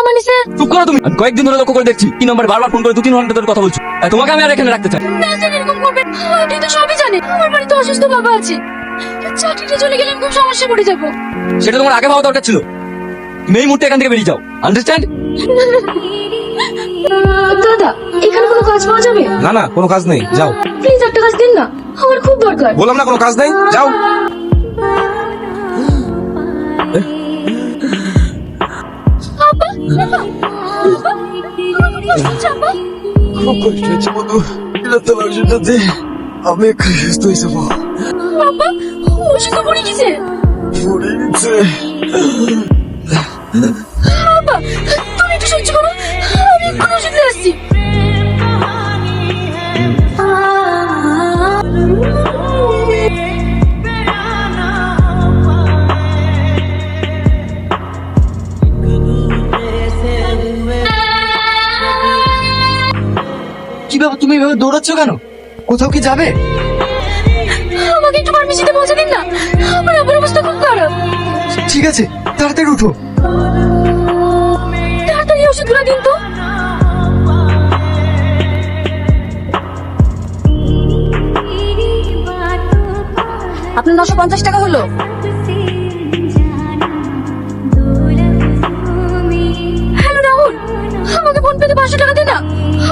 মানে স্যার। চুপ করো তুমি। আমি কয়েকদিন ধরে লক্ষ্য করে দেখছি কি নম্বরে বারবার ফোন করে 2-3 ঘন্টা ধরে কথা বলছো। আর তোমাকে আমি আর এখানে রাখতে চাই না স্যার, এরকম করবেন। আপনি তো সবই জানেন, আমার বাড়িতে অসুস্থ বাবা আছে। চাকরিটা চলে গেলে আমি খুব সমস্যা পড়ে যাবো। সেটা তোমার আগে ভাবা দরকার ছিল। তুমি এই মুহূর্তে এখান থেকে বেরিয়ে যাও, আন্ডারস্ট্যান্ড? দাদা, এখানে কোনো কাজ পাওয়া যাবে? না না, কোনো কাজ নেই, যাও। প্লিজ একটা কাজ দিন না, আমার খুব দরকার। বললাম না কোনো কাজ নেই, যাও। আপা, আপা, আপা, আপা, খুব কষ্ট হচ্ছে বন্ধু, তোমার ওষুধটাতে আমি একটু সুস্থ হয়ে যাবো। আপা, ওষুধ তো পড়ে গেছে। পড়ে গেছে। আপা, তুমি একটু সহ্য করো, আমি এক্ষুনি ওষুধ নিয়ে আসছি। কি ব্যাপার, তুমি এভাবে দৌড়াচ্ছ কেন? কোথাও কি যাবে? আমাকে একটু ফার্মেসিতে পৌঁছে দিন না, আমার আবার অবস্থা খুব খারাপ। ঠিক আছে, তাড়াতাড়ি উঠো। তাড়াতাড়ি ওষুধগুলো দিন তো। আপনার 950 টাকা হলো। হ্যালো রাহুল, আমাকে ফোন পেতে 500 টাকা দে না,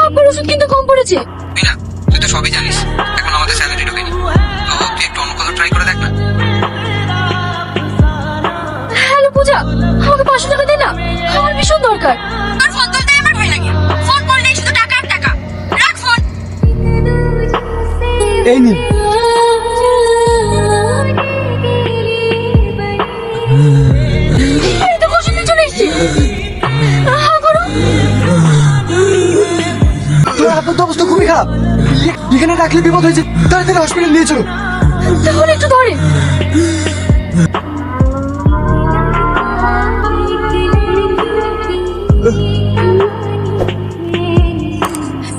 আপনার ওষুধ কিন্তু কম পড়েছে। বিনা, তুই তো সবই জানিস, এখন আমাদের স্যালারি ঢোকেনি, তো তুই একটু অন্য কোথাও ট্রাই করে দেখ না। হ্যালো পূজা, আমাকে 500 টাকা দে না, আমার ভীষণ দরকার। আর ফোন তুলতে আমার ভয় লাগে, ফোন করলেই শুধু টাকা আর টাকা। রাখ ফোন। এই নিন। এই তো ওষুধ নিয়ে চলে এসেছি। করো। তোর আপনার তো অবস্থা খুবই খারাপ, এখানে রাখলে বিপদ হয়েছে, তাড়াতাড়ি হসপিটাল নিয়ে চলো। তাহলে একটু ধরে।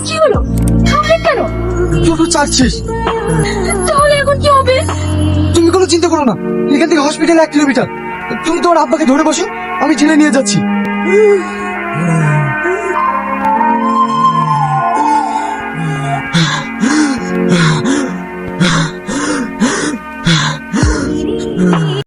কি হলো, থামলেন কেন? টোটো চাচ্ছিস? তাহলে এখন কি হবে? তুমি কোনো চিন্তা করো না, এখান থেকে হসপিটাল 1 কিলোমিটার। তুমি তোমার আব্বাকে ধরে বসো, আমি ঠেলে নিয়ে যাচ্ছি।